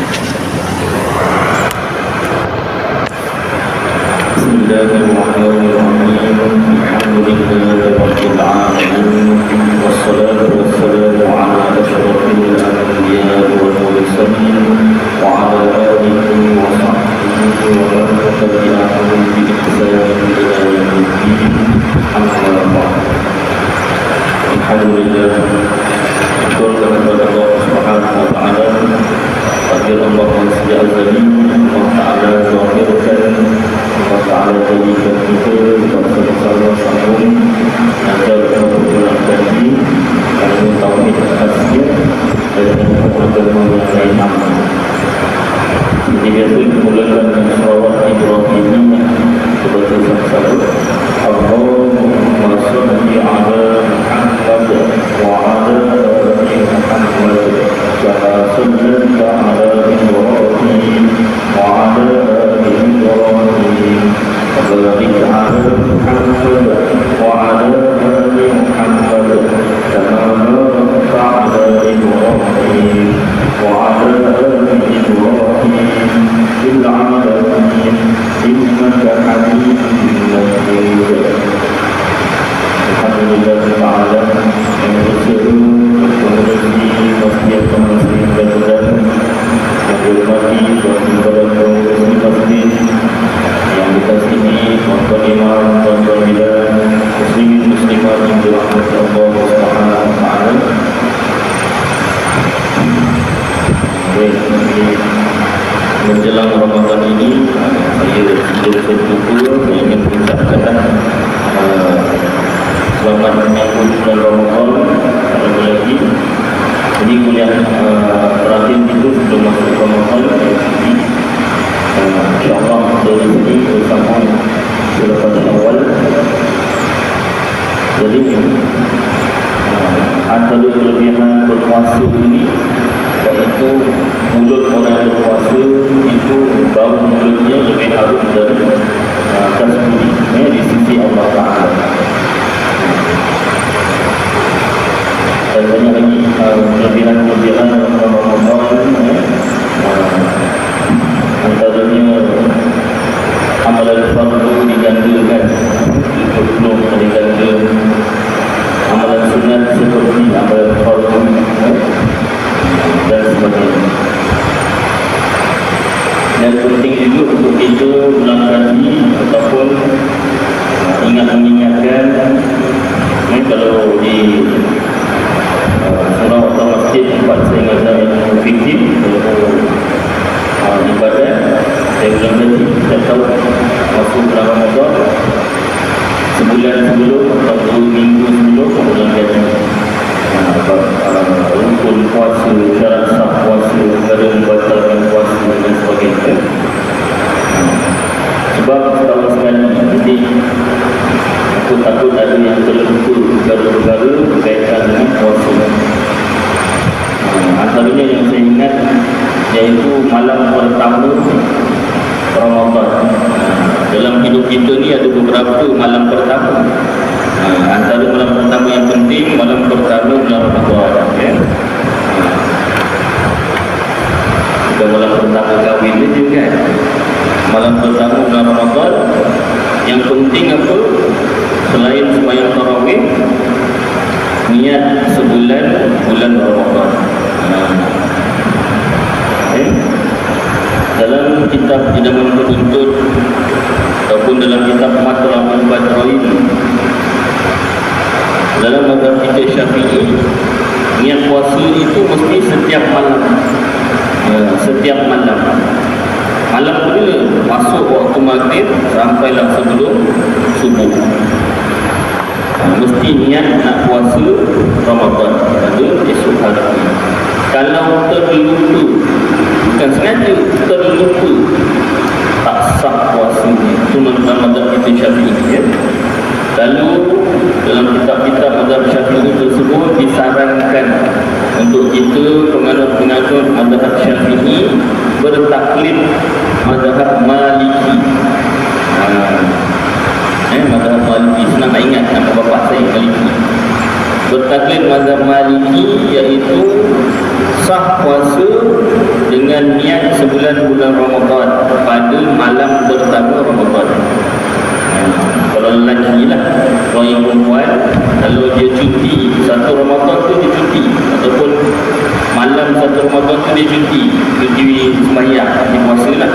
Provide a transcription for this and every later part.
Bismillahirrahmanirrahim. Alhamdulillahi rabbil alamin. Wassalatu wassalamu ala asyrafil anbiya'i wal mursalin wa ala alihi wa sahbihi wa man tabi'ahum bi ihsanin ila yaumiddin. Amma ba'd. Alhamdulillah, syukur kepada Allah Subhanahu wa taala. Takdir Allah yang sejak azali, Allah Ta'ala zahirkan, Allah Ta'ala jadikan kita bersama-sama sambung agar mempergunakan diri kerana tauhid khasnya dan agama yang lain aman. Jadi biasa dimulakan dengan salawat Ibrahimiyah kepada sang sahabat, Allahumma salli ala Muhammad wa ala ali Muhammad kama sallaita ala Ibrahim wa ala ali Ibrahim wa barik ala Muhammad wa ala ali Muhammad kama barakta ala Ibrahim wa ala ali Ibrahim fil alamin innaka Hamidum Majid. Alhamdulillah Ta'ala yang berseru mengurusi masjid Muslim dan yang dihormati kepada pengurusi masjid yang dikasihi tuan-tuan imam, tuan-tuan bidan, muslimin muslimat yang dirahmati Allah Subhanahu wa taala. Menjelang Ramadan ini, saya betul-betul ingin mengucapkan selamat menyambut bulan Ramadan lagi lagi. Jadi kuliah terakhir itu sebelum masuk Ramadan. Jadi insyaAllah dari sini bersama selepas awal. Jadi antara kelebihan berpuasa ini, iaitu mulut orang yang berpuasa itu bau mulutnya lebih harum dari kasbudi di sisi Allah Ta'ala. Dan banyak lagi kelebihan-kelebihan Ramadan, antaranya amalan fardu digandakan 30 kali ganda, amalan sunat seperti amalan fardu dan sebagainya. Dan penting juga untuk kita melangkahi ataupun mengingatkan kalau di surau atau masjid tempat saya ingat yang fikir ibadat, saya ulang lagi, kita tahu masuk bulan Ramadan sebulan sebelum atau 2 minggu sebelum bulan gaji, rukun puasa, syarat sah puasa, cara membatalkan puasa dan sebagainya. Sebab setahun sekali, jadi aku takut ada yang terlupa perkara-perkara berkaitan dengan puasa. Antaranya yang saya ingat iaitu malam pertama Ramadan. Dalam hidup kita ni ada beberapa malam pertama. Antara malam pertama yang penting, malam pertama bulan Ramadan, ya. Bukan malam pertama kahwin dia kan. Malam pertama bulan Ramadan yang penting apa? Selain sembahyang tarawih, niat sebulan bulan Ramadan. Dalam kitab Idaman Penuntut ataupun dalam kitab Matlabul Badroin, dalam mazhab kita Syafi'i, niat puasa itu mesti setiap malam. Setiap malam. Malam pula masuk waktu maghrib sampailah sebelum subuh. Mesti niat nak puasa Ramadan pada esok hari. Kalau terlupa, bukan sengaja, terlupa, tak sah puasanya. Itu dalam mazhab kita Syafi'i, ya. Lalu dalam kitab-kitab mazhab Syafi'i tersebut disarankan untuk kita penganut-penganut mazhab Syafi'i bertaklid mazhab Maliki. Mazhab Maliki, senang nak ingat nama bapa saya Maliki. Bertaklid mazhab Maliki iaitu sah puasa dengan dengan niat sebulan bulan Ramadan pada malam pertama Ramadan. Kalau lelaki lah, kalau yang perempuan, kalau dia cuti satu Ramadan tu dia cuti, ataupun malam satu Ramadan tu dia cuti sembahyang, dia puasa lah,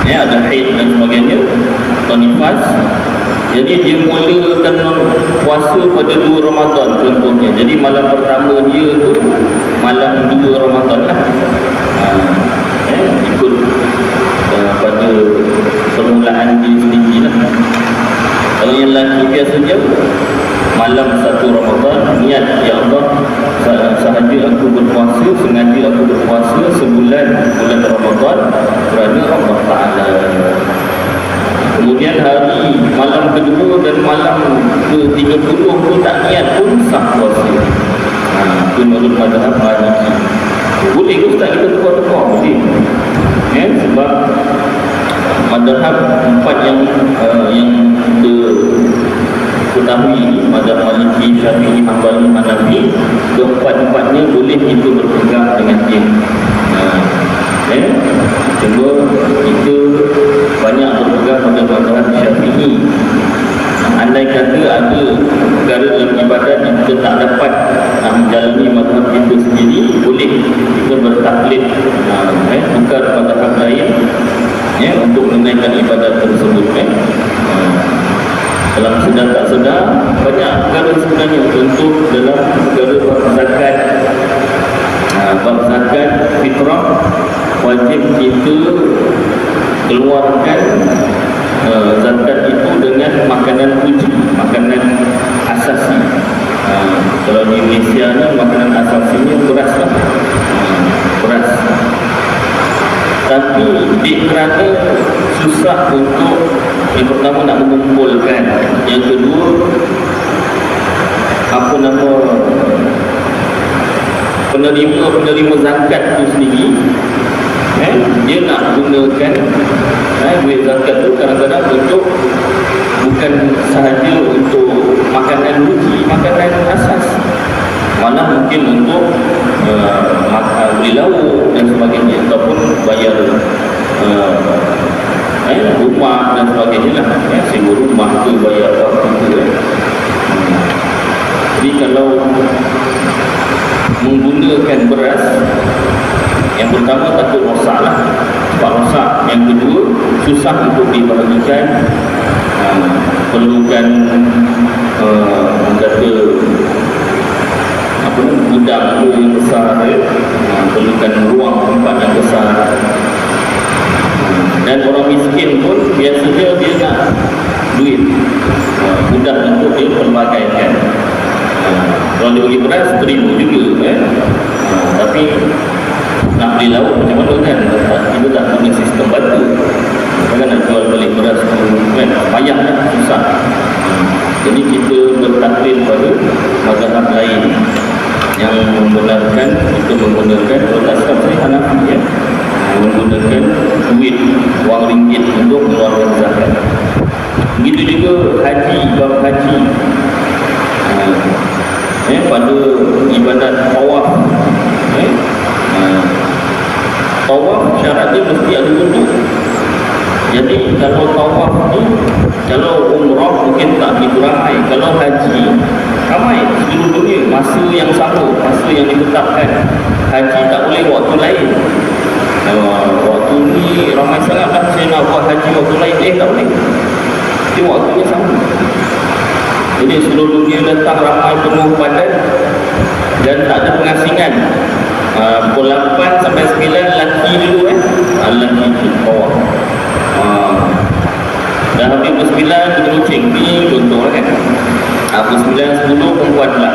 ya, ada haid dan sebagainya atau nifas. Jadi dia mulakan puasa pada 2 Ramadan contohnya. Jadi malam pertama dia tu malam 2 Ramadan lah, ikut pada permulaan dia sendiri lah. Kalau yang lelaki biasanya malam 1 Ramadan niat, ya Allah, sahaja aku berpuasa, sengaja aku berpuasa sebulan bulan Ramadan kerana Allah Ta'ala. Kemudian hari malam kedua dan malam ke-30 pun tak niat pun sah puasa. Itu menurut mazhab Maliki. Boleh ke Ustaz kita tukar-tukar? Boleh. Sebab mazhab 4 yang ketahui ini, mazhab Maliki, Syafi'i, Hanbali, Hanafi, keempat-empatnya boleh kita berpegang dengan dia. Cuma kita banyak berpegang pada mazhab Syafi'i. Andai kata ada perkara dalam ibadat yang kita tak dapat menjalani mazhab kita sendiri, boleh kita bertaklid, tukar mazhab lain, untuk menaikkan ibadat tersebut. Dalam sedar tak sedar banyak perkara sebenarnya. Contoh dalam perkara bab zakat, bab zakat fitrah, wajib kita keluarkan zakat itu dengan makanan kunci, makanan asasi. Kalau di Malaysia ni makanan asasinya beras lah, beras. Tapi kerana susah untuk, yang pertama nak mengumpulkan, yang kedua penerima zakat itu sendiri, dia nak gunakan duit zakat tu kadang-kadang untuk bukan sahaja untuk makanan rugi, makanan asas, malah mungkin untuk beli lauk dan sebagainya, ataupun bayar rumah dan sebagainya lah, sewa rumah ke, bayar apa ke. Jadi kalau menggunakan beras, yang pertama takut rosak lah, sebab rosak. Yang kedua susah untuk dibahagikan, perlukan kata gudang yang besar, perlukan ruang tempat yang besar. Dan orang miskin pun biasanya dia nak duit, mudah untuk dia pelbagaikan. Kalau dia bagi beras, terima juga, tapi nak beli lauk macam mana kan? Kita tak punya sistem batu, kan nak jual balik beras tu kan, payah lah, susah. Jadi kita bertaklid pada mazhab lain yang membenarkan kita menggunakan, kalau tak silap saya Hanafi, menggunakan duit, wang ringgit untuk mengeluarkan zakat. Begitu juga haji, bab haji, pada ibadat tawaf, tawaf syaratnya mesti ada wuduk. Jadi kalau tawaf ni, kalau umrah mungkin tak begitu ramai, kalau haji ramai seluruh dunia, masa yang sama, masa yang ditetapkan. Haji tak boleh waktu lain. Waktu ni ramai sangat lah, saya nak buat haji waktu lain, tak boleh, dia waktunya sama. Jadi seluruh dunia datang ramai, penuh padat, dan tak ada pengasingan. Pukul 8 sampai 9 lelaki dulu, lelaki tu bawah. Dah habis pukul 9 berlucing ni contoh kan. Pukul 9, 10 perempuan pula.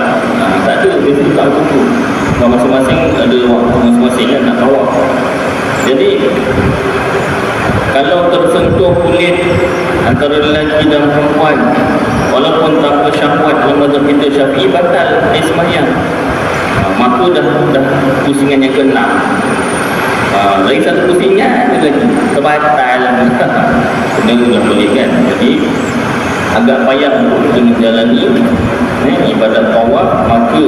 Tak ada, biasa tak cukup. Masing-masing ada waktu masing-masing kan nak tawaf. Jadi kalau tersentuh kulit antara lelaki dan perempuan, walaupun tanpa syahwat, dalam mazhab kita Syafi'i batal sembahyang. Maka dah pusingan yang ke-6. Lagi satu pusingan lagi terbatal. Kena boleh kan. Jadi agak payah untuk kita menjalani ibadat tawaf, maka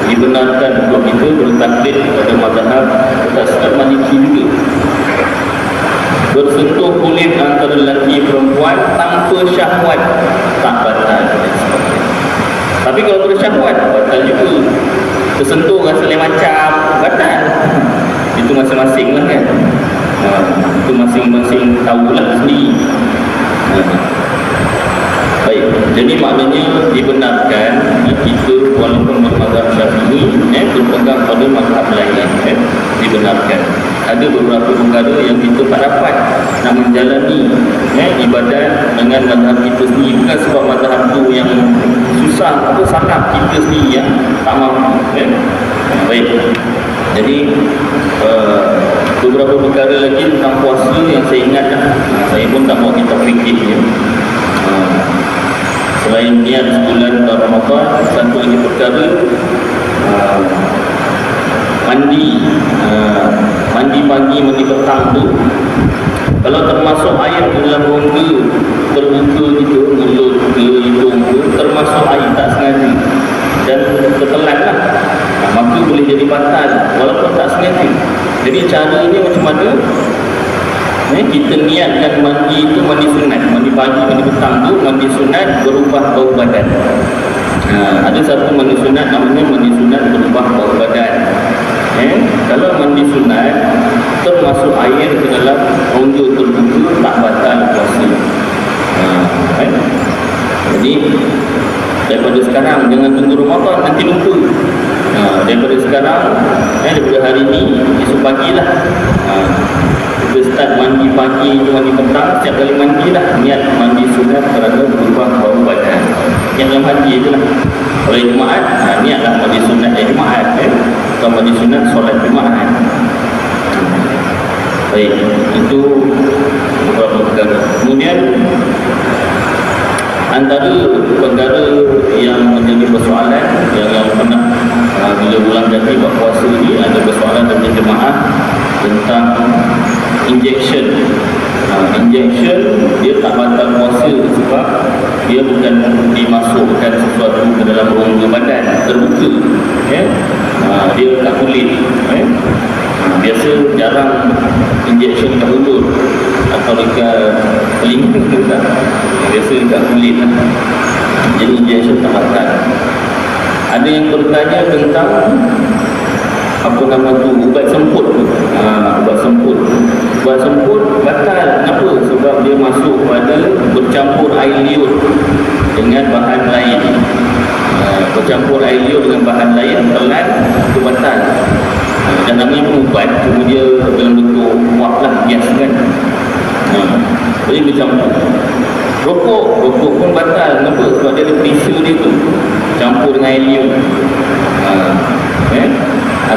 dibenarkan untuk kita bertaklid pada mazhab Tasawuf Maliki juga. Bersentuh kulit antara lelaki perempuan tanpa syahwat tak batal. Tapi kalau bersyahwat batal juga. Tersentuh rasa lain macam batal. Itu masing-masing lah kan. Itu masing-masing tahulah sendiri. Baik, jadi maknanya dibenarkan kita walaupun bermazhab Syafi'i berpegang pada mazhab lain dibenarkan. Ada beberapa perkara yang kita tak dapat nak menjalani ibadat dengan mazhab kita sendiri, bukan sebab mazhab tu yang susah, atau sangat kita sendiri yang tak mampu. Baik, jadi beberapa perkara lagi tentang puasa yang saya ingat saya pun tak mau kita fikir selain niat sebulan Ramadan. Satu lagi perkara, mandi pagi, mandi petang tu, kalau termasuk air ke dalam rongga terbuka gitu, mulut ke hidung tu, termasuk air tak sengaja dan tertelan lah, maka boleh jadi batal walaupun tak sengaja. Jadi cara ini macam mana? Kita niatkan mandi itu mandi sunat, mandi pagi, mandi petang tu mandi sunat berubah bau badan. Ada satu mandi sunat namanya mandi sunat berubah bau badan. Kalau mandi sunat termasuk air ke dalam rongga terbuka tak batal puasa. Jadi daripada sekarang jangan tunggu Ramadan nanti lupa. Daripada sekarang daripada hari ni esok pagilah kita start mandi pagi, mandi petang, setiap kali mandi lah niat mandi sunat kerana berubah bau badan. Yang dalam hati itulah. Oleh Jumaat, niatlah mandi sunat Jumaat atau mandi sunat solat Jumaat. Baik, itu beberapa perkara. Kemudian antara perkara yang menjadi persoalan yang pernah bila bulan jadi buat puasa ini, ada persoalan dari jemaah tentang injection. Injection dia tak batal puasa sebab dia bukan dimasukkan sesuatu ke dalam rongga badan terbuka, dia kat kulit. Biasa jarang injection kat mulut atau dekat telinga tak. Biasa dekat kulit lah. Jadi injection tak batal. Ada yang bertanya tentang apa nama tu, ubat semput tu. Ubat semput batal. Kenapa? Sebab dia masuk pada bercampur air liur dengan bahan lain. Bercampur air liur dengan bahan lain telan, itu batal. Dan namanya pun ubat, cuma dia dalam bentuk wap lah, gas kan. Jadi bercampur. Rokok pun batal. Kenapa? Sebab dia ada perisa dia tu campur dengan air liur.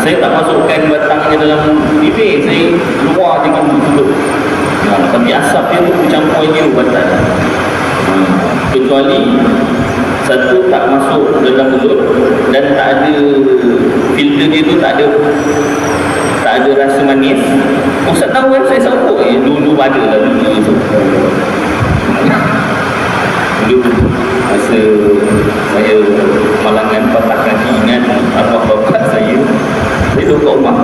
Saya tak masukkan batangnya dalam bibir, saya keluar je gitu. Tapi asap dia tu bercampur air liur, batal. Kecuali satu tak masuk dalam mulut dan tak ada filter dia tu, tak ada rasa manis. Ustaz tahu kan saya sangkut dulu ada lah dulu. Dulu masa saya malangan patah kaki, ingat arwah bapak saya duduk kat rumah.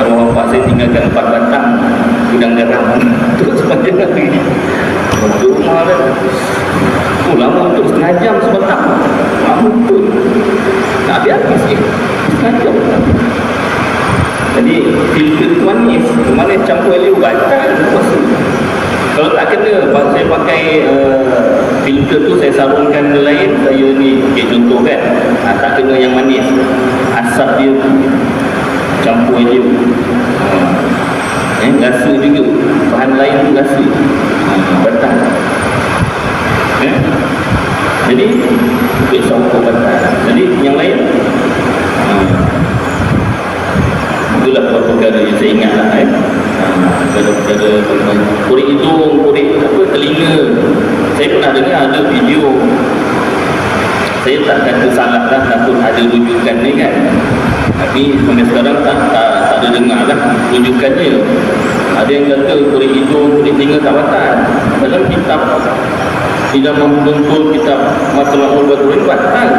Arwah bapak saya tinggalkan 4 batang gudang garam tu sepanjang hari. Duduk rumah kan lama untuk setengah jam sebatang. Lama pun nak habis je setengah jam. Jadi filter tu manis, manis campur air liur batal puasa. Kalau tak kena, saya pakai filter tu saya sarungkan ke lain, saya ni contoh kan, tak kena yang manis, asap dia tu campur air liur. Rasa juga bahan lain tu rasa batal. Jadi besok batal. Jadi yang lain itulah perkara yang saya ingat lah. Perkara kulit hidung, kulit telinga. Saya pernah dengar ada video, saya tak kata salah lah, takut ada rujukan ni kan, tapi sampai sekarang tak ada dengar lah rujukannya. Ada yang kata kulit hidung, kulit telinga tak batal. Dalam kitab tidak membentul kitab Matlaul Badruin batal.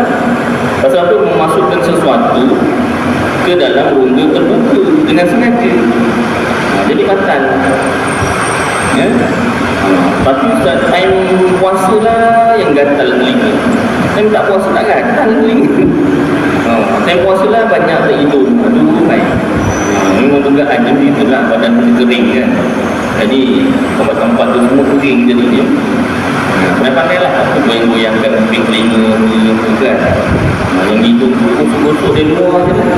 Pasal itu memasukkan sesuatu ke dalam rongga terbuka dengan sengaja. Jadi batal. Ya. Tapi Ustaz, time puasa lah yang gatal telinga. Time tak puasa tak gatal telinga. Time puasa lah banyak terhidur. Aduh, baik. Memang dugaan je itulah badan kita kering kan. Jadi tempat-tempat tu semua kering jadinya. Pandai-pandailah aku goyang-goyangkan kuping telinga tu kan. Yang hidung gosok-gosok dari luar je lah.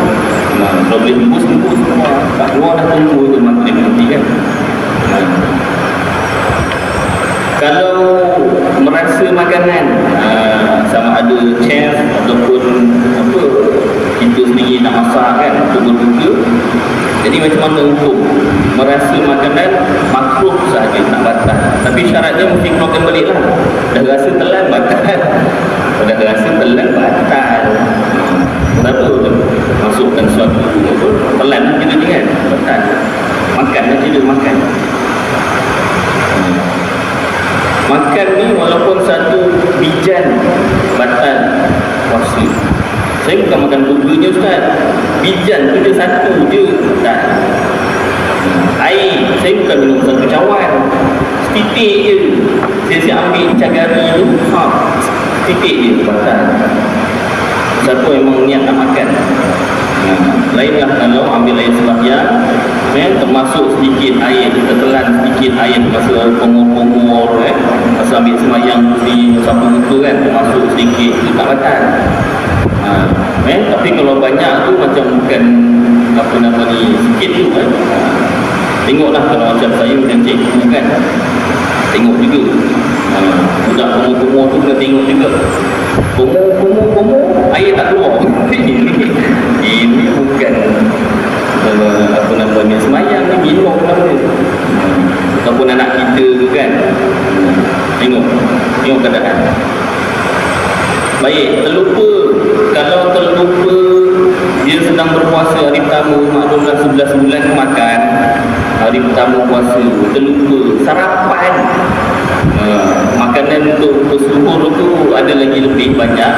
Kalau boleh hembus-hembus semua. Tak luar dah tunggu tu maghrib nanti kan. Kalau merasa makanan sama ada chef ataupun apa, kita sendiri nak masak kan untuk berbuka, jadi macam mana hukum merasa makanan makruh sahaja tak batal, tapi syaratnya mesti keluarkan balik lah. Dah rasa telan batal. Dah rasa telan batal. Kenapa masukkan suatu telan kita ni kan batal. Makan lah tidak makan. Makan ni walaupun satu bijan batal puasa. Saya bukan makan burgernya Ustaz. Bijan tu dia satu je batal. Air, saya bukan minum satu cawan. Setitik je. Saya ambil cagari tu, setitik je batal. Satu memang niat nak makan. Lainlah kalau ambil air sembahyang, termasuk sedikit air, kita telan sedikit air masa pengor-pengor masa ambil sembahyang di sapu itu kan, termasuk sedikit itu tak batal. Tapi kalau banyak tu macam bukan apa nama ni, sikit tu kan. Tengoklah kalau macam saya dan cikgu kan, tengok juga. Budak pengor-pengor tu kena tengok juga. Pengor, air tak keluar. Ini bukan apa nama ni, semayang ni minum nama dia. Ataupun anak kita tu kan. Tengok keadaan. Baik, terlupa. Kalau terlupa dia sedang berpuasa hari pertama, maklumlah 11 bulan makan. Hari pertama puasa, terlupa sarapan. Makanan untuk bersuhur tu ada lagi lebih banyak.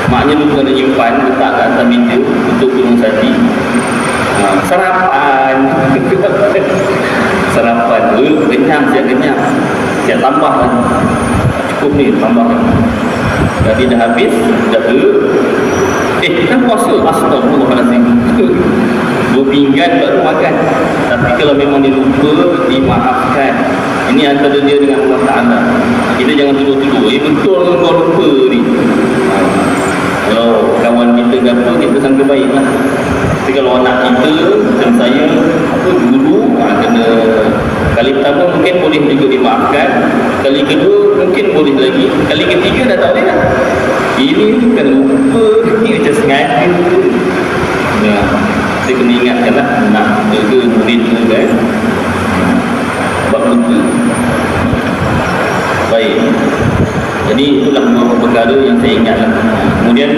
Maknya lupa nak nyimpan, letak kat atas meja untuk gunung sadi. Sarapan. Sarapan tu kenyang, siap kenyang. Siap tambah kan. Cukup ni tambah kan. Jadi dah habis, dah kita puasa. Astagfirullahaladzim. 2 pinggan baru makan. Tapi kalau memang dia lupa, dimaafkan. Ini antara dia dengan Allah Ta'ala. Kita jangan tuduh-tuduh. Betul kau lupa ni. Kalau kawan kita kata, kita sangka baik lah. Tapi kalau anak kita macam saya, dulu kena, kali pertama mungkin boleh juga dimaafkan, kali kedua mungkin boleh lagi, kali ketiga dah tak boleh lah. Ini bukan lupa, ini macam sengaja. Kita kena ingatkan lah, nak jaga murid tu kan, sebab lupa. Baik, jadi itulah beberapa perkara yang saya ingatlah. Kemudian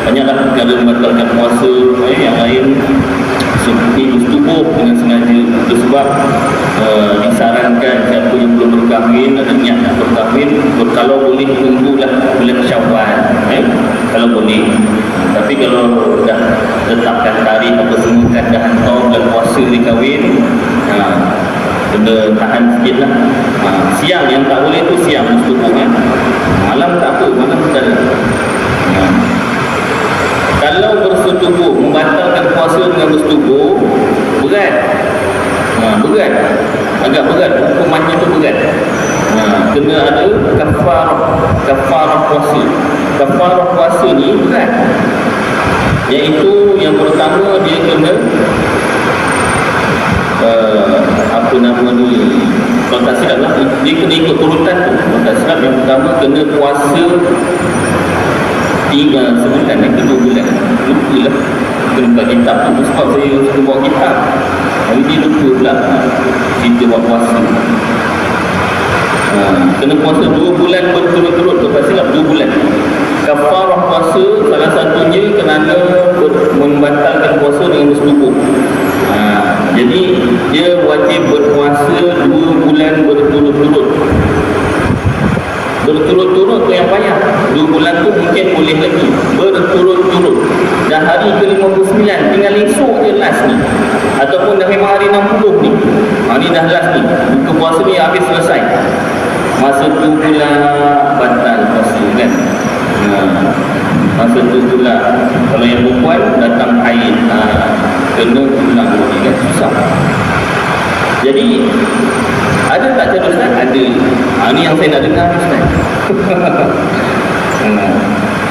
banyaklah perkara membatalkan puasa yang lain, seperti bersetubuh dengan sengaja. Itu sebab disarankan siapa yang belum berkahwin, ada niat nak berkahwin, kalau boleh tunggulah bulan Syawal, kalau boleh. Tapi kalau dah tetapkan tarikh apa semua, keadaan bulan puasa dikahwin, kena tahan sikit lah. Siang yang tak boleh tu siang bersetubuh kan. Malam tak apa, malam tak ada. Kalau bersetubuh, membatalkan puasa dengan bersetubuh, berat. Berat. Agak berat, hukumannya tu berat. Kena ada kafarah puasa. Kafarah puasa ni berat. Iaitu yang pertama dia kena apa nama ni, kalau tak silap lah, dia kena ikut turutan tu. Kalau tak silap, yang pertama kena puasa 3 sebulan, yang kedua bulan. Lupa lah, kena buat kitab tu. Sebab saya suka buat kitab, hari ni lupa pula cerita buat puasa. Kena puasa 2 bulan berturut-turut. Kalau tak silap 2 bulan. Kafarah puasa salah satunya kerana membatalkan puasa dengan bersetubuh. Jadi dia wajib berpuasa 2 bulan berturut-turut. berturut-turut tu yang payah. 2 bulan tu mungkin boleh lagi, berturut-turut. Dah hari ke-59 tinggal esok je last ni, ataupun dah memang hari 60 ni, ni dah last ni, buka puasa ni habis selesai. Masa tu pula batal puasa kan. Masa tu pula kalau yang perempuan datang haid, kena ulang lagi kan, susah. Jadi ada tak cara Ustaz? Ada. Ni yang saya nak dengar Ustaz.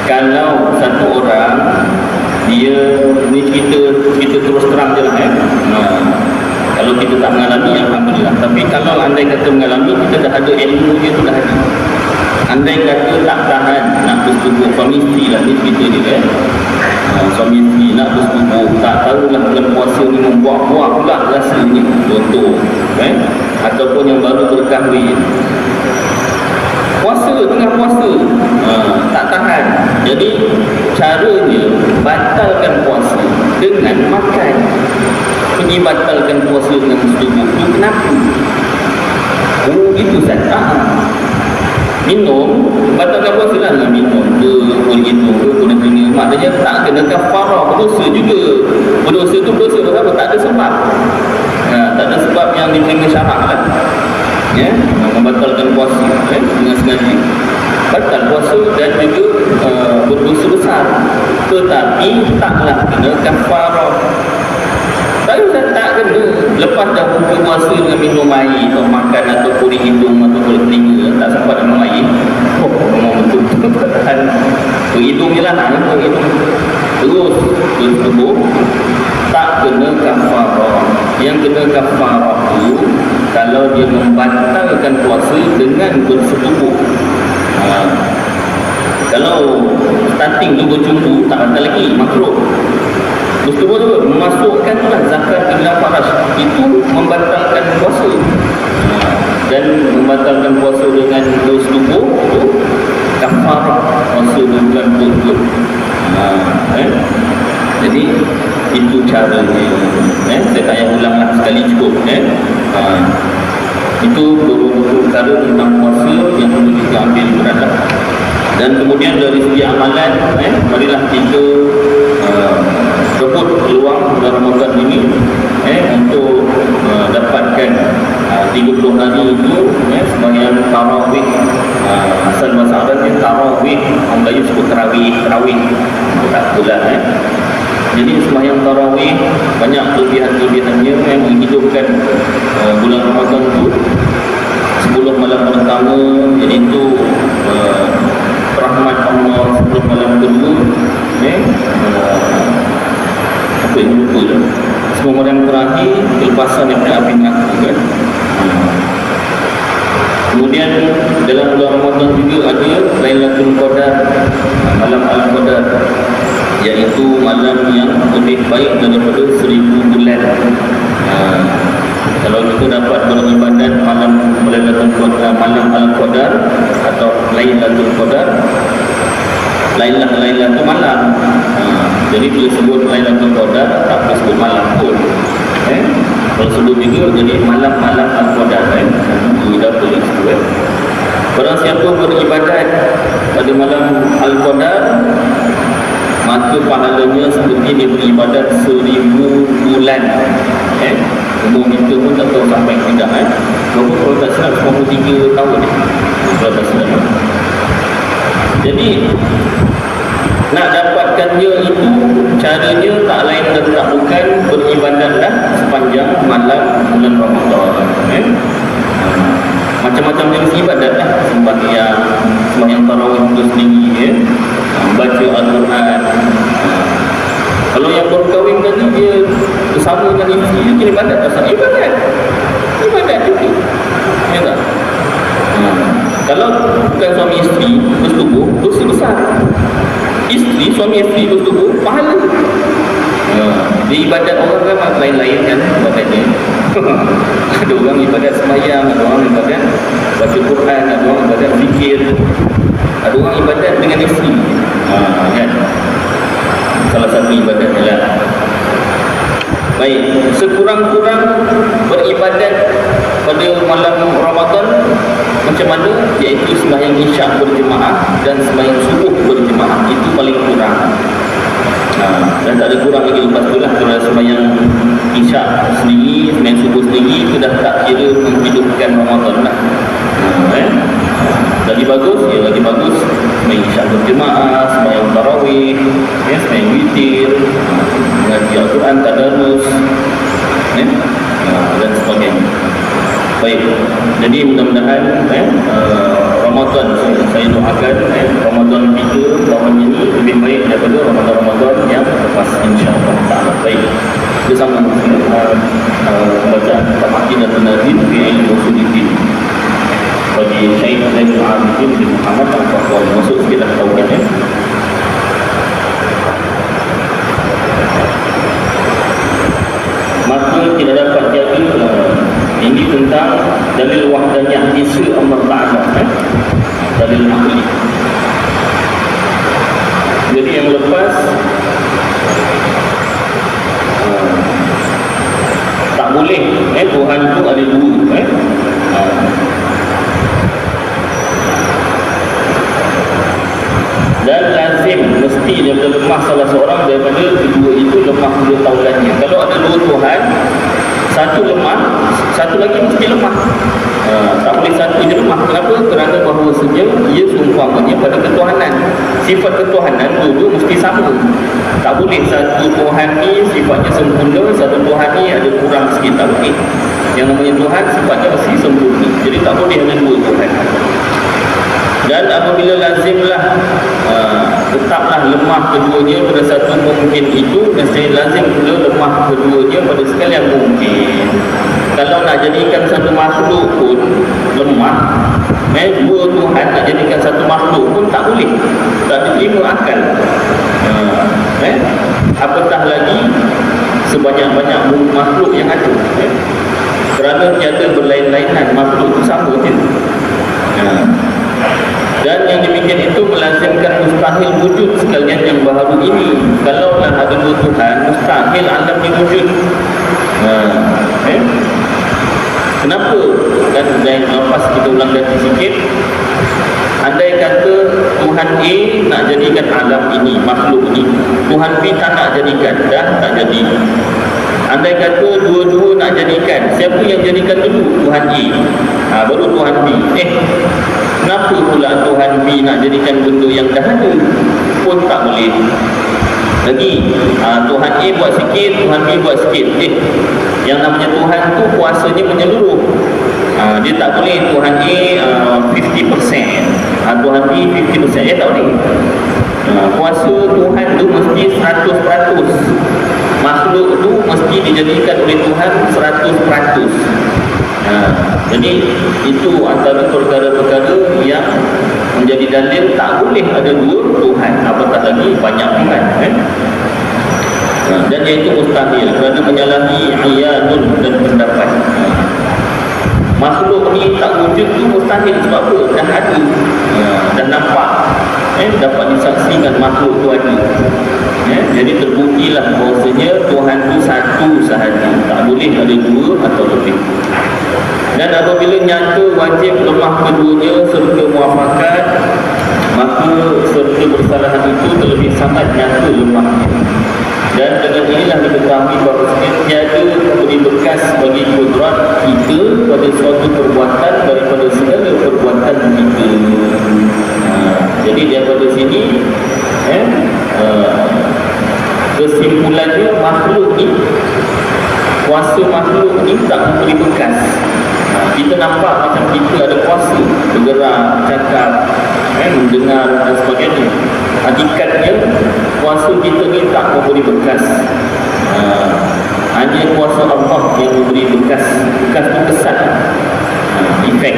Kalau satu orang, dia ni kita terus terang je lah kalau kita tak mengalami, alhamdulillah. Tapi kalau andai kata mengalami, kita dah ada ilmu dia tu dah ada. Andai kata tak tahan nak bersetubuh, suami isteri lah ni cerita dia kan. Suami isteri nak bersetubuh, tak tahulah bulan puasa ni membuat-buat pula rasanya, contoh kan, ataupun yang baru berkahwin, puasa, tengah puasa, tak tahan. Jadi caranya batalkan puasa dengan makan. Pergi batalkan puasa dengan bersetubuh tu kenapa? Itu Ustaz. Minum, batalkan puasa lah dengan minum ke, begitu ke, guna-guna. Maknanya tak kena kafarah, berdosa juga. Berdosa tu berdosa apa? Tak ada sebab. Tak ada sebab yang diterima syarak lah. Ya, membatalkan puasa dengan sengaja. Batal puasa dan juga berdosa besar. Tetapi taklah kena kafarah. Tapi Ustaz tak kena. Lepas dah buka puasa dengan minum air atau makan atau kulit hidung atau kulit telinga, tak sempat minum air, memang betul-betul tahan berhidung je lah, berhidung terus bertubuh, tak kena kafarah. Yang kena kafarah tu kalau dia membatalkan puasa dengan bersetubuh. Kalau starting tu berjumpa, tak batal lagi, makruh. Bersetubuh tu memasukkan zakat ke dalam faraj, itu membatalkan puasa. Dan membatalkan puasa dengan bersetubuh itu kafarah puasa 2 bulan berturut. Jadi itu caranya. Saya tak payah ulang lah, sekali cukup. Itu beberapa perkara tentang puasa yang perlu kita ambil berat. Dan kemudian dari segi amalan, marilah kita rebut peluang dalam Ramadan ini untuk dapatkan 30 hari itu sembahyang tarawih. Asal bahasa Arabnya tarawih, orang Melayu sebut tarawih, tak pula. Jadi sembahyang tarawih banyak kelebihan-kelebihannya yang menghidupkan bulan Ramadan itu 10 malam pertama. Jadi itu rahmat Allah 10 malam kedua. Apa yang lupa je, 10 malam terakhir kelepasan daripada api neraka kan. Kemudian dalam bulan Ramadan juga ada Lailatul Qadar, malam Al-Qadar, iaitu malam yang lebih baik daripada 1000 bulan. Kalau kita dapat beribadat malam Lailatul Qadar, malam Al-Qadar atau Lailatul Qadar, Lailah tu malam. Jadi bila sebut Lailatul Qadar, tak perlu sebut malam pun. Kalau sebut juga jadi malam-malam Al-Qadar Kita boleh sebut. Barang siapa beribadat pada malam Al-Qadar, maka pahalanya seperti dia beribadat 1000 bulan. Umur kita pun tak tahu sampai tidak. Berapa kalau tak silap 93 tahun kalau tak silap. Jadi nak dapatkannya itu caranya tak lain dan tak bukan beribadatlah sepanjang malam bulan Ramadan. Macam-macam jenis ibadat lah, sembahyang tarawih itu sendiri, baca Al-Quran. Kalau yang baru kahwin tadi dia bersama dengan isteri, dia kira ibadat tak? Ibadat juga. Ya tak? Kalau bukan suami isteri bersetubuh, dosa besar. Suami isteri bersetubuh, pahala. Dia ibadat orang ramai lain-lain kan ibadatnya. Ada orang ibadat sembahyang, ada orang ibadat baca Quran, ada orang ibadat zikir, ada orang ibadat dengan isteri. Kan? Salah satu ibadatnya lah. Baik, sekurang-kurang beribadat pada malam Ramadan Macam mana? Iaitu sembahyang isyak berjemaah dan sembahyang subuh berjemaah. Itu paling kurang. Dan tak ada kurang lagi lepas tu lah. Kalau sembahyang isyak sendiri, sembahyang subuh sendiri, itu dah tak kira menghidupkan Ramadan lah. Lagi bagus, lagi bagus sembahyang isyak berjemaah, sembahyang tarawih, sembahyang witir, mengaji Al-Quran, tadarus, dan sebagainya. Baik, jadi mudah-mudahan Ramadan saya doakan Ramadan kita tahun ini lebih baik daripada Ramadan-Ramadan yang lepas, insya-Allah taala. Baik, bersama bacaan kitab Aqidah An-Nazim fi Ilmu Usuluddin bagi Syekh Zainul Abidin bin Muhammad Al-Fatwa. Masuk sikit dah tahu kan maka tidak dapat jadi ini tentang dalil wahdanya isu Allah Ta'ala, dalil akli. Jadi yang lepas tak boleh Tuhan tu ada dua. Dan lazim mesti daripada lemah salah seorang daripada kedua itu lemah kedua taulannya. Kalau ada dua Tuhan, satu lemah, satu lagi mesti lemah. Tak boleh satu je lemah. Kenapa? Kerana bahawasanya ia seumpamanya pada ketuhanan. Sifat ketuhanan dua mesti sama. Tak boleh satu Tuhan ni sifatnya sempurna, satu Tuhan ni ada kurang sikit. Tak boleh. Yang namanya Tuhan sifatnya mesti sempurna. Jadi tak boleh ada dua Tuhan. Dan apabila lazimlah tetaplah lemah keduanya pada satu mungkin itu, mesti lazim pula lemah keduanya pada sekalian mungkin. Kalau nak jadikan satu makhluk pun lemah, dua Tuhan nak jadikan satu makhluk pun tak boleh, tak diterima akal. Apatah lagi sebanyak-banyak makhluk yang ada, kerana tiada berlain-lainan, makhluk itu sama je. Dan yang demikian itu melazimkan mustahil wujud sekalian yang baharu ini. Kalaulah ada dua Tuhan, mustahil alam ini wujud. Kenapa? Dan lepas kita ulang lagi sikit. Andai kata Tuhan A nak jadikan alam ini, makhluk ini, Tuhan B tak nak jadikan, dah tak jadi. Andai kata dua-dua nak jadikan, siapa yang jadikan dulu? Tuhan A, baru Tuhan B. Kenapa pula Tuhan B nak jadikan benda yang dah ada? Pun tak boleh. Lagi Tuhan A buat sikit, Tuhan B buat sikit. Yang namanya Tuhan tu kuasanya menyeluruh. Dia tak boleh Tuhan A 50%, Tuhan B 50%. Dia tak boleh. Kuasa Tuhan tu mesti 100%. Makhluk tu mesti dijadikan oleh Tuhan 100%. Jadi itu antara perkara-perkara yang menjadi dalil tak boleh ada dua Tuhan, apatah lagi banyak Tuhan. Dan iaitu mustahil kerana menyalahi iyanun dan pendapat. Makhluk ni tak wujud tu mustahil. Sebab apa? Dah ada, dah nampak, dapat disaksikan makhluk tu ada. Jadi terbuktilah bahawasanya Tuhan tu satu sahaja, tak boleh ada dua atau lebih. Dan apabila nyata wajib lemah keduanya serta muafakat, maka serta bersalahan itu terlebih sangat nyata lemahnya. Dan dengan inilah diketahui bahawa tiada memberi bekas bagi kudrat kita pada suatu perbuatan daripada segala perbuatan kita. Jadi daripada sini kesimpulannya makhluk ni, kuasa makhluk ni tak memberi bekas. Kita nampak macam kita ada kuasa bergerak, cakap, mendengar dan sebagainya. Hakikatnya kuasa kita ni tak memberi bekas. Hanya kuasa Allah yang memberi bekas. Bekas tu kesan, efek.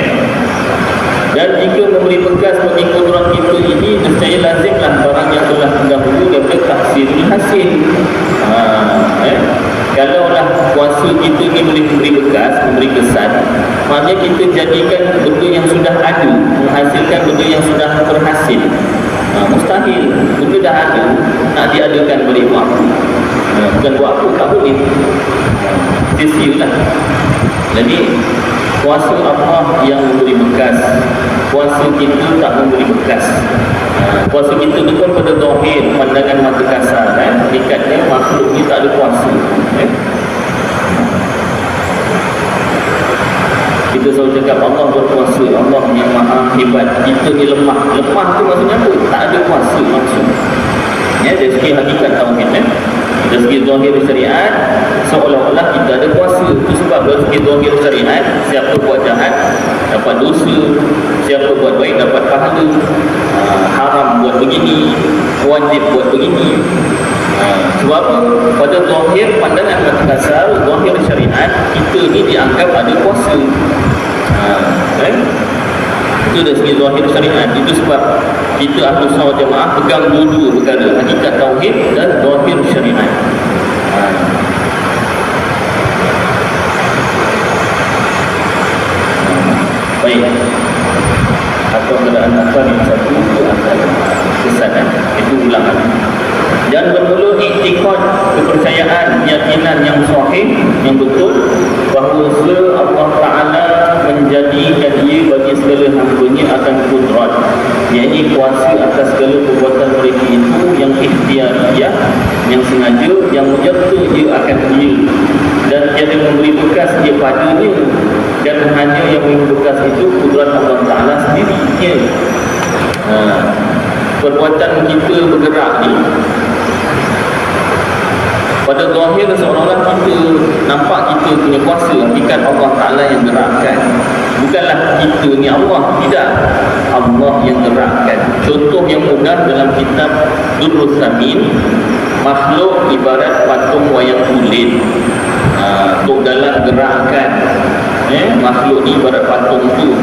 Dan jika memberi bekas bagi kudrat kita ini, nescaya lazimlah barang yang telah terdahulu daripada taksirul hasil. Kalaulah kuasa kita ni boleh memberi bekas, memberi kesan, maknanya kita jadikan benda yang sudah ada menghasilkan benda yang sudah berhasil. Mustahil. Benda dah ada nak diadakan boleh buat apa? Bukan buat apa, tak boleh. Sia-sia lah. Jadi Kuasa Allah yang memberi bekas, kuasa kita tak memberi bekas. Kuasa kita ni pun pada zahir, pandangan mata kasar, hakikatnya makhluk ni tak ada kuasa. Kita selalu cakap Allah berkuasa, Allah yang maha hebat, kita ni lemah. Lemah tu maksudnya apa? Tak ada kuasa maksud. Dari segi hakikat tauhid, dari segi zahir syariat, seolah-olah kita ada kuasa. Itu sebab dari segi zahir syariat, siapa buat jahat dapat dosa, siapa buat baik dapat pahala, haram buat begini, wajib buat begini. Sebab pada zahir pandangan mata kasar, zahir syariat, kita ni dianggap ada kuasa. Itu dari segi zahir syariat. Itu sebab kita Ahlus Sunnah wal Jamaah pegang dua perkara, hakikat tauhid dan zahir syariat. Baik. Atau keadaan asal yang satu itu asal kesanan, itu ulangan. Dan bermula iktikad, kepercayaan, keyakinan yang sahih, yang betul, bahawa Allah Ta'ala menjadikan ia bagi segala hamba-Nya akan kudrat, iaitu kuasa atas segala perbuatan mereka itu yang ikhtiariyah, yang sengaja, yang menyerta ia akan ia, dan tiada memberi bekas ia padanya, dan hanya yang memberi bekas itu kudrat Allah Ta'ala sendirinya. Perbuatan kita bergerak ni, pada zahir seolah-olah kita nampak kita punya kuasa, hakikat Allah Ta'ala yang gerakkan. Bukanlah kita ni Allah, tidak, Allah yang gerakkan. Contoh yang mudah dalam kitab Durrus Samin, makhluk ibarat patung wayang kulit. Tok Dalam gerakkan, makhluk ni ibarat patung tu.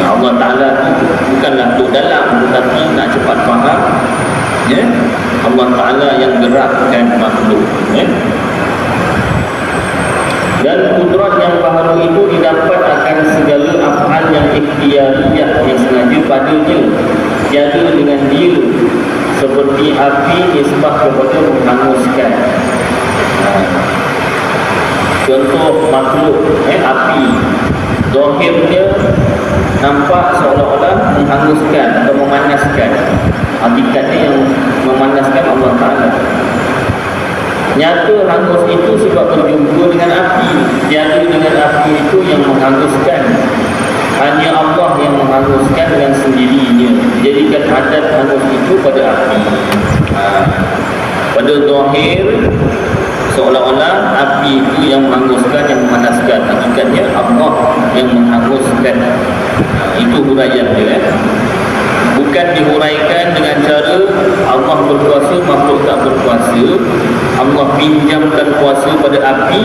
Allah Ta'ala tu bukanlah Tok Dalam, tetapi nak cepat faham, Allah Ta'ala yang gerakkan makhluk. Dan kudrat yang baharu itu didapat akan segala af'al yang ikhtiariyah, yang sengaja padanya, tiada dengan dia, seperti api nisbah kepada menghanguskan. Contoh makhluk, api, zahirnya nampak seolah-olah menghanguskan atau memanaskan. Hakikatnya yang memanaskan Allah Ta'ala. Nyata hangus itu sebab berjumpa dengan api. Tiada dengan api itu yang menghanguskan. Hanya Allah yang menghanguskan dengan sendirinya. Jadikan adat hangus itu pada api. Pada zahir, seolah-olah api itu yang menghanguskan, yang memanaskan. Hakikatnya Allah yang menghanguskan. Itu huraian dia. Bukan dihuraikan dengan cara Allah berkuasa, makhluk tak berkuasa. Allah pinjamkan kuasa pada api,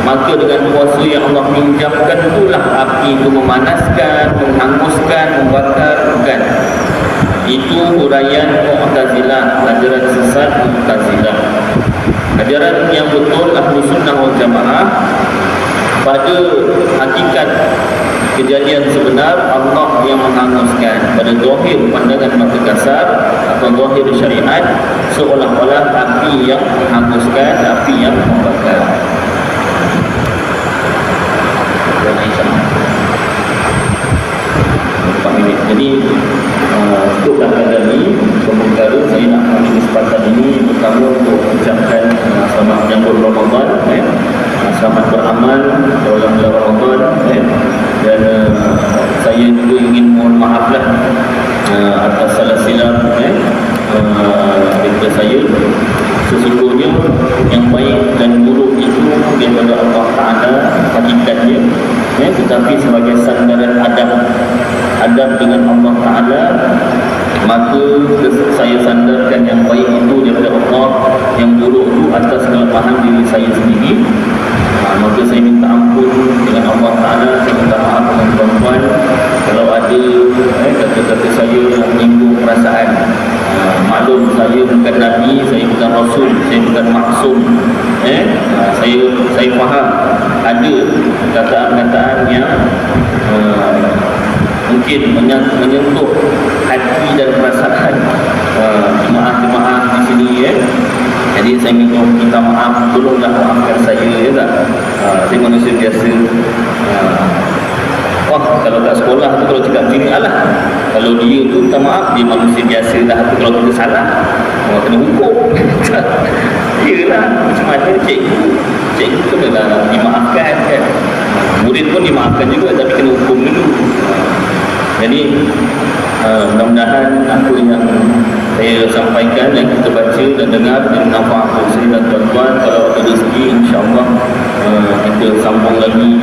maka dengan kuasa yang Allah pinjamkan itulah api itu memanaskan, menghanguskan, membakar. Bukan. Itu huraian Mu'tazilah, ajaran sesat Mu'tazilah. Ajaran yang betul Ahlus Sunnah wal Jamaah, pada hakikat kejadian sebenar Allah yang menghanguskan. Pada zahir pandangan mata kasar atau zahir syariat, seolah-olah api yang menghanguskan, api yang membakar. Jadi cukuplah kali ini perkara saya nak ambil kesempatan ini pertama untuk ucapkan selamat menyambut Ramadan, selamat beramal dalam bulan Ramadan, dan saya juga ingin mohon maaflah atas salah silap daripada saya. Sesungguhnya yang baik dan buruk itu daripada Allah Ta'ala hakikatnya, tetapi sebagai sandaran adab dengan Allah Ta'ala, maka saya sandarkan yang baik itu daripada Allah, yang buruk itu atas kelemahan diri saya sendiri. Maka saya minta ampun dengan Allah Ta'ala. Saya minta maaf dengan tuan-tuan kalau ada kata-kata saya yang menyinggung perasaan. Maklum saya bukan Nabi, saya bukan Rasul, saya bukan maksum. Saya faham ada kataan-kataan yang mungkin menyentuh hati dan perasaan jemaah-jemaah di sini, Jadi saya minta maaf, tolonglah maafkan saya, tak? Saya manusia biasa. agak kena lah. Kalau dia tu minta maaf, dia manusia biasa dah, kalau kita salah orang kena hukum. Yelah, macam mana cikgu kenalah dimaafkan kan, murid pun dimaafkan juga tapi kena hukum dulu. Jadi mudah-mudahan apa yang saya sampaikan dan kita baca dan dengar dan nampak saya dan tuan-tuan, kalau ada rezeki insyaAllah kita sambung lagi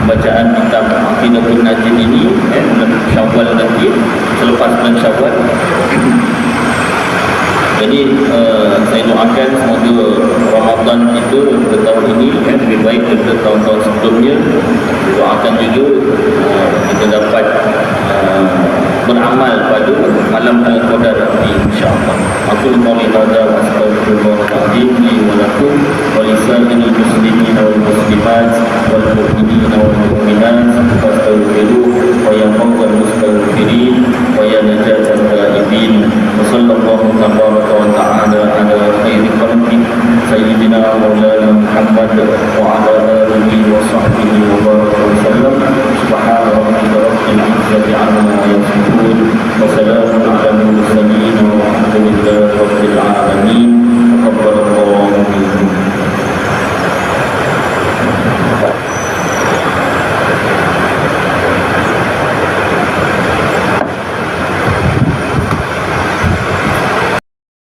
bacaan kitab Aqidatul Najin ini bulan Syawal nanti, selepas bulan Syawal. Jadi saya doakan semoga Ramadan kita pada tahun ini lebih baik daripada tahun-tahun sebelumnya. Doakan juga kita dapat beramal pada malam Al-Qadar nanti insya-Allah. Aku qouli hadza wa astaghfirullahaladzim li wa lakum wa lisa'iril muslimin wal muslimat wal mu'minin wal mu'minat fastaghfiruhu wa ya fawzal mustaghfirin wa ya najatal taibin. Wa sallallahu tabaraka wa ta'ala ala khairi khalqi sayyidina maulana Muhammad wa ala alihi wa sahbihi